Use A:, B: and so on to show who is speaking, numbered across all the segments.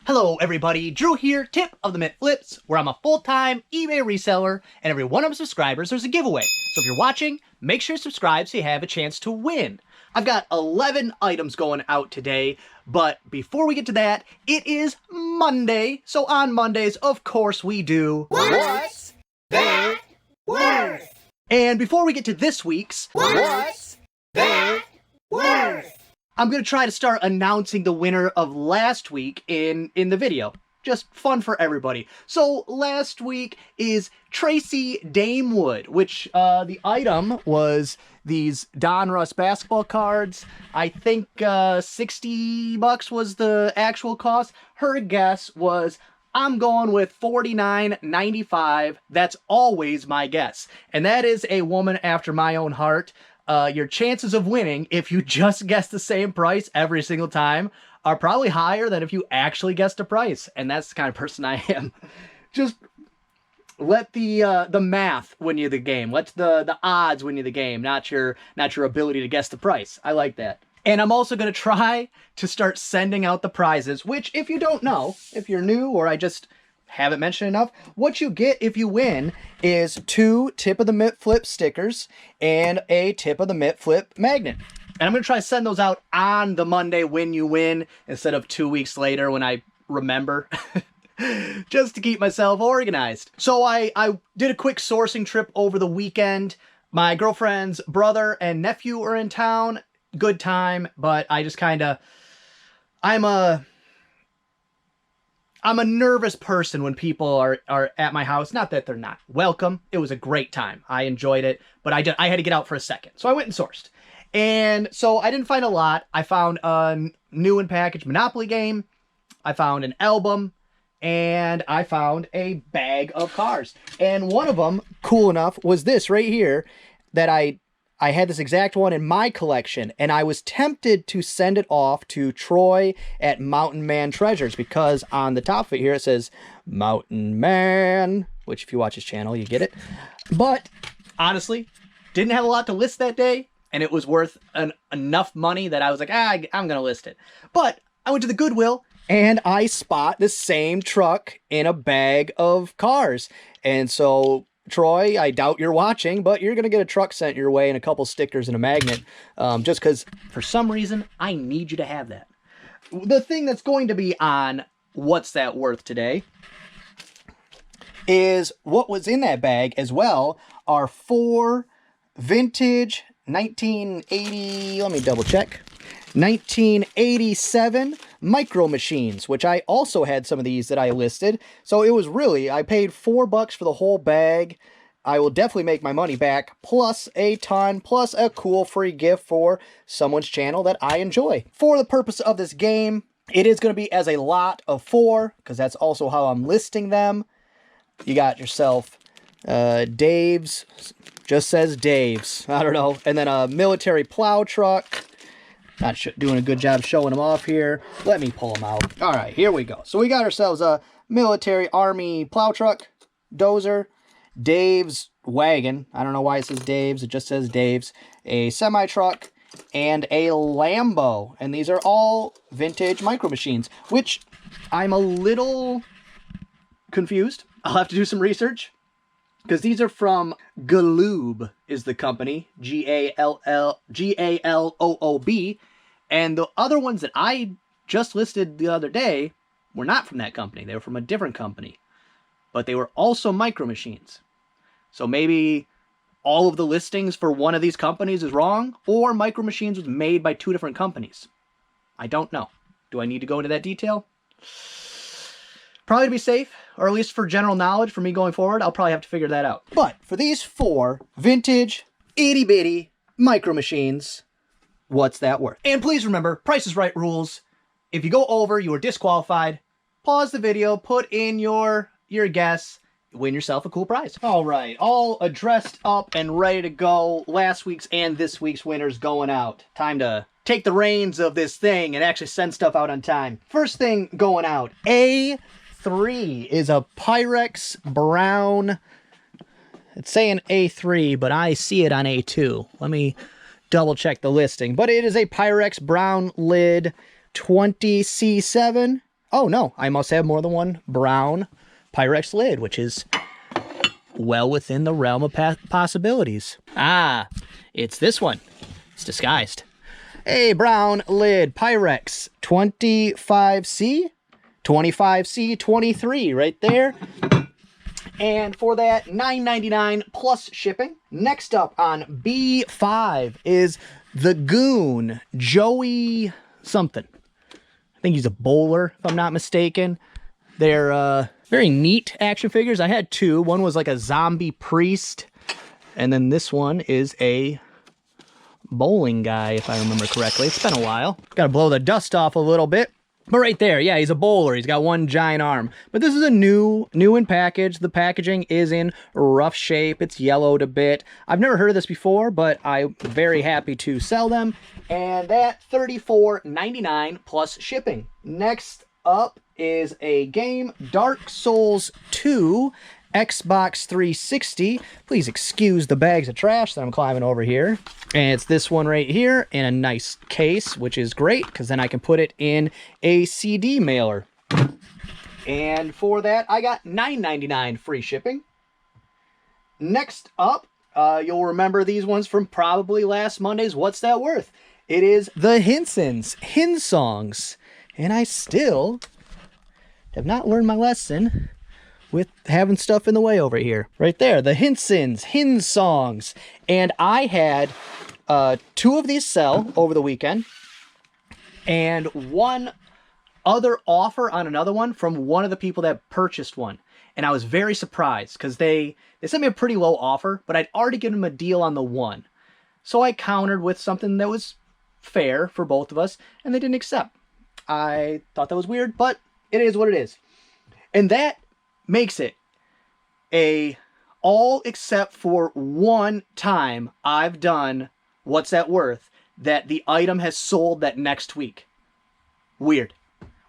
A: Hello everybody, Drew here, Tip of the Mint Flips, where I'm a full-time eBay reseller, and every one of my subscribers there's a giveaway. So if you're watching, make sure to subscribe so you have a chance to win. I've got 11 items going out today, but before we get to that, it is Monday. So on Mondays, of course we do...
B: What's that worth?
A: And before we get to this week's...
B: What's that worth?
A: I'm going to try to start announcing the winner of last week in the video. Just fun for everybody. So last week is Tracy Damewood, which the item was these Donruss basketball cards. I think $60 was the actual cost. Her guess was, I'm going with $49.95. That's always my guess. And that is a woman after my own heart. Your chances of winning, if you just guess the same price every single time, are probably higher than if you actually guessed a price. And that's the kind of person I am. Just let the math win you the game. Let the odds win you the game, not your ability to guess the price. I like that. And I'm also going to try to start sending out the prizes, which if you don't know, if you're new or I just haven't mentioned enough, what you get if you win is 2 Tip of the Mint Flip stickers and a Tip of the Mint Flip magnet. And I'm going to try to send those out on the Monday when you win instead of 2 weeks later when I remember. Just to keep myself organized. So I did a quick sourcing trip over the weekend. My girlfriend's brother and nephew are in town. Good time, but I just kind of... I'm a nervous person when people are at my house. Not that they're not welcome. It was a great time. I enjoyed it, but I had to get out for a second. So I went and sourced. And so I didn't find a lot. I found a new and packaged Monopoly game. I found an album. And I found a bag of cars. And one of them, cool enough, was this right here that I had this exact one in my collection, and I was tempted to send it off to Troy at Mountain Man Treasures because on the top of it here it says Mountain Man, which if you watch his channel, you get it. But honestly, didn't have a lot to list that day, and it was worth enough money that I was like, I'm going to list it. But I went to the Goodwill, and I spot the same truck in a bag of cars. And so... Troy, I doubt you're watching, but you're going to get a truck sent your way and a couple stickers and a magnet, just because for some reason I need you to have that. The thing that's going to be on What's That Worth today is what was in that bag as well are 4 vintage 1980, let me double check, 1987 Micro Machines, which I also had some of these that I listed. So it was really, I paid $4 for the whole bag. I will definitely make my money back, plus a ton, plus a cool free gift for someone's channel that I enjoy. For the purpose of this game, it is going to be as a lot of 4, because that's also how I'm listing them. You got yourself Dave's, just says Dave's, I don't know, and then a military plow truck. Not doing a good job showing them off here. Let me pull them out. All right, here we go. So we got ourselves a military army plow truck, dozer, Dave's wagon. I don't know why it says Dave's. It just says Dave's. A semi-truck, and a Lambo. And these are all vintage Micro Machines, which I'm a little confused. I'll have to do some research. Because these are from Galoob is the company, G-A-L-O-O-B, and the other ones that I just listed the other day were not from that company. They were from a different company, but they were also Micro Machines. So maybe all of the listings for one of these companies is wrong, or Micro Machines was made by 2 different companies. I don't know. Do I need to go into that detail? Probably to be safe, or at least for general knowledge for me going forward, I'll probably have to figure that out. But for these 4 vintage, itty-bitty Micro Machines, what's that worth? And please remember, Price is Right rules. If you go over, you are disqualified. Pause the video, put in your guess, win yourself a cool prize. All right, all dressed up and ready to go. Last week's and this week's winners going out. Time to take the reins of this thing and actually send stuff out on time. First thing going out, A3 is a Pyrex brown. It's saying A3, but I see it on A2. Let me double check the listing. But it is a Pyrex brown lid 20C7. Oh no, I must have more than one brown Pyrex lid, which is well within the realm of possibilities. Ah, it's this one. It's disguised. A brown lid Pyrex 25C, 25C23 right there. And for that, $9.99 plus shipping. Next up on B5 is the Goon Joey something. I think he's a bowler, if I'm not mistaken. They're very neat action figures. I had two. One was like a zombie priest, and then this one is a bowling guy, if I remember correctly. It's been a while. Gotta blow the dust off a little bit. But right there, yeah, he's a bowler. He's got one giant arm. But this is a new in package. The packaging is in rough shape. It's yellowed a bit. I've never heard of this before, but I'm very happy to sell them. And that $34.99 plus shipping. Next up is a game, Dark Souls 2, Xbox 360. Please excuse the bags of trash that I'm climbing over here. And it's this one right here in a nice case, which is great because then I can put it in a CD mailer. And for that, I got $9.99 free shipping. Next up, you'll remember these ones from probably last Monday's What's That Worth? It is the Hinsons, Hin Songs. And I still have not learned my lesson with having stuff in the way over here. Right there, the Hinsons, Hin Songs. And I had two of these sell over the weekend, and one other offer on another one from one of the people that purchased one. And I was very surprised because they sent me a pretty low offer, but I'd already given them a deal on the one. So I countered with something that was fair for both of us, and they didn't accept. I thought that was weird, but it is what it is. And that makes it a all except for one time I've done What's That Worth that the item has sold that next week. Weird.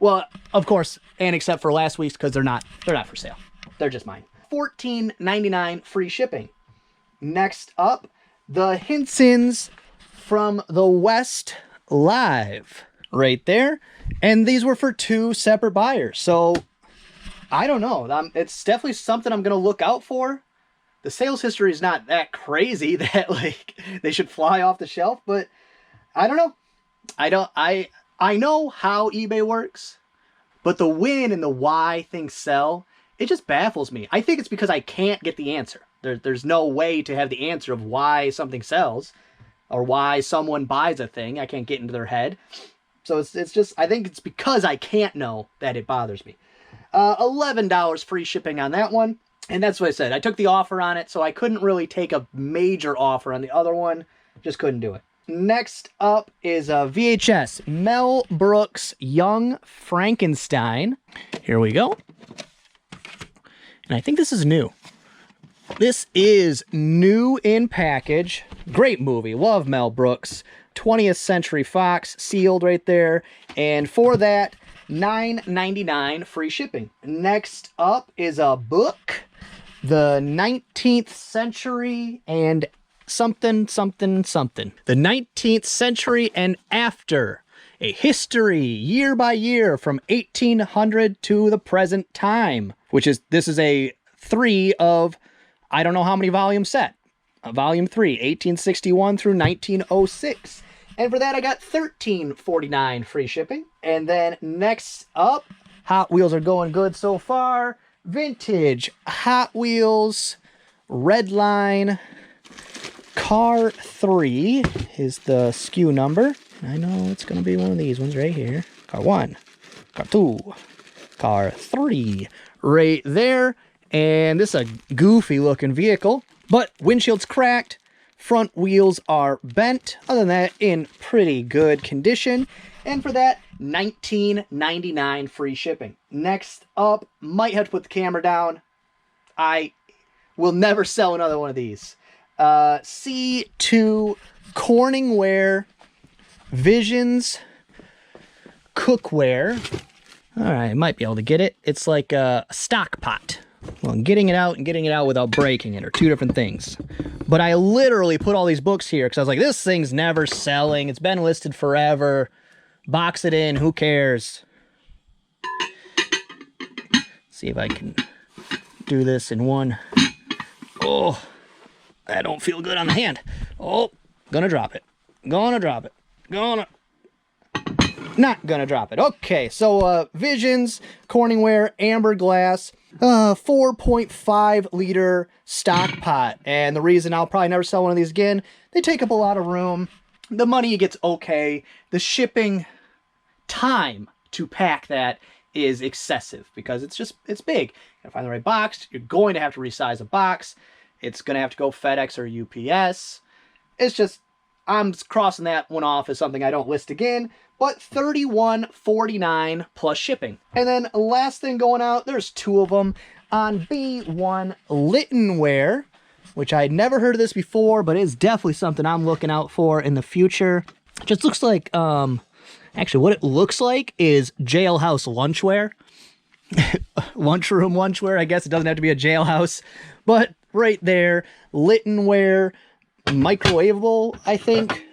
A: Well, of course, and except for last week's because they're not for sale. They're just mine. $14.99 free shipping. Next up, the Hinsons from the West Live. Right there. And these were for two separate buyers. So I don't know. It's definitely something I'm going to look out for. The sales history is not that crazy that like they should fly off the shelf, but I don't know. I know how eBay works, but the when and the why things sell, it just baffles me. I think it's because I can't get the answer. There's no way to have the answer of why something sells or why someone buys a thing. I can't get into their head. So it's just, I think it's because I can't know that it bothers me. $11 free shipping on that one. And that's what I said. I took the offer on it, so I couldn't really take a major offer on the other one. Just couldn't do it. Next up is a VHS, Mel Brooks' Young Frankenstein. Here we go. And I think this is new. This is new in package. Great movie. Love Mel Brooks. 20th Century Fox, sealed right there. And for that, $9.99 free shipping. Next up is a book, The 19th Century and something. The 19th Century and After, a history year by year from 1800 to the present time, this is a 3 of, I don't know how many volume set. Volume 3, 1861 through 1906. And for that, I got $13.49 free shipping. And then next up, Hot Wheels are going good so far. Vintage Hot Wheels Redline Car 3 is the SKU number. I know it's going to be one of these ones right here. Car 1, Car 2, Car 3 right there. And this is a goofy looking vehicle, but windshield's cracked. Front wheels are bent. Other than that, in pretty good condition. And for that, $19.99 free shipping. Next up, might have to put the camera down. I will never sell another one of these. C2 Corningware Visions Cookware. All right, I might be able to get it. It's like a stock pot. Well, getting it out and getting it out without breaking it are two different things. But I literally put all these books here because I was like, this thing's never selling. It's been listed forever. Box it in. Who cares? See if I can do this in one. Oh, that don't feel good on the hand. Oh, gonna drop it. Gonna drop it. Not gonna drop it. Okay, so Visions, Corningware, amber glass, 4.5 liter stock pot. And the reason I'll probably never sell one of these again, they take up a lot of room. The money gets okay. The shipping time to pack that is excessive because it's big. You gotta find the right box. You're going to have to resize a box. It's gonna have to go FedEx or UPS. It's just, I'm crossing that one off as something I don't list again, but $31.49 plus shipping. And then last thing going out, there's two of them on B1 Littenware, which I had never heard of this before, but it's definitely something I'm looking out for in the future. It just looks like, actually what it looks like is jailhouse lunchware. Lunchroom lunchware, I guess it doesn't have to be a jailhouse, but right there, Littenware, microwavable, I think,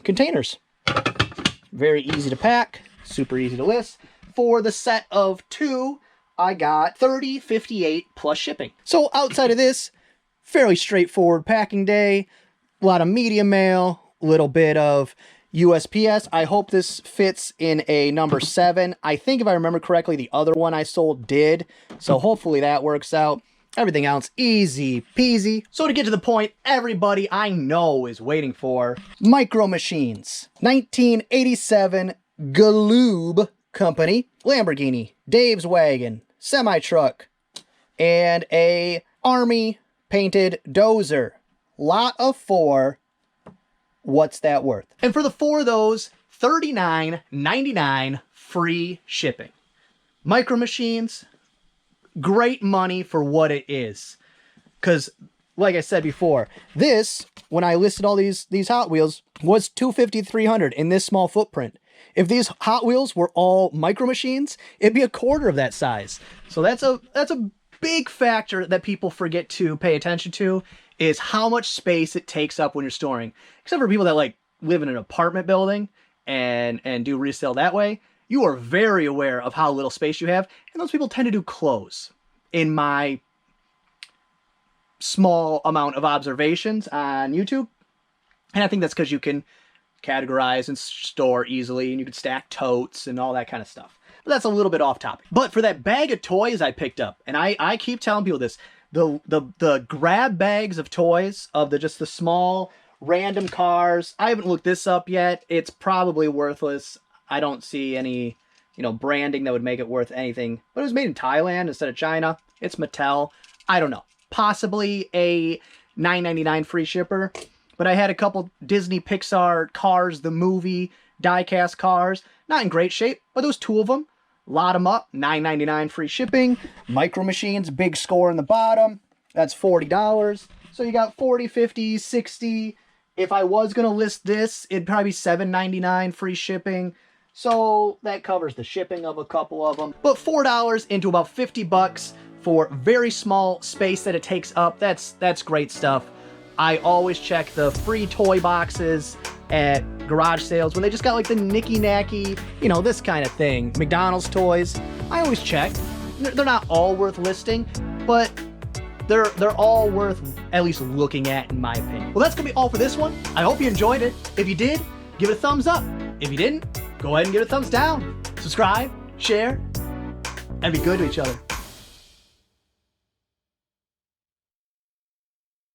A: containers. Very easy to pack, super easy to list. For the set of two, I got $30.58 plus shipping. So outside of this, fairly straightforward packing day. A lot of medium mail, little bit of USPS. I hope this fits in a number 7. I think if I remember correctly, the other one I sold did. So hopefully that works out. Everything else, easy peasy. So to get to the point everybody I know is waiting for, Micro Machines. 1987 Galoob Company, Lamborghini, Dave's Wagon, semi-truck, and a Army painted dozer. Lot of 4. What's that worth? And for the 4 of those, $39.99 free shipping. Micro Machines, great money for what it is. Because, like I said before, this, when I listed all these Hot Wheels, was $250 to $300 in this small footprint. If these Hot Wheels were all Micro Machines, it'd be a quarter of that size. So that's a big factor that people forget to pay attention to, is how much space it takes up when you're storing. Except for people that like live in an apartment building and do resale that way. You are very aware of how little space you have, and those people tend to do clothes, in my small amount of observations on YouTube. And I think that's because you can categorize and store easily, and you can stack totes and all that kind of stuff. But that's a little bit off topic. But for that bag of toys I picked up, and I keep telling people this, the grab bags of toys, of just the small random cars, I haven't looked this up yet. It's probably worthless. I don't see any, branding that would make it worth anything. But it was made in Thailand instead of China. It's Mattel. I don't know. Possibly a $9.99 free shipper. But I had a couple Disney Pixar Cars, the movie, die-cast cars. Not in great shape, but those 2 of them. Lot them up. $9.99 free shipping. Micro Machines, big score in the bottom. That's $40. So you got 40, 50, 60. If I was going to list this, it'd probably be $7.99 free shipping. So that covers the shipping of a couple of them. But $4 into about 50 bucks for very small space that it takes up. That's great stuff. I always check the free toy boxes at garage sales when they just got like the nicky-nacky, this kind of thing. McDonald's toys. I always check. They're not all worth listing, but they're all worth at least looking at, in my opinion. Well, that's gonna be all for this one. I hope you enjoyed it. If you did, give it a thumbs up. If you didn't, go ahead and give it a thumbs down. Subscribe, share, and be good to each other.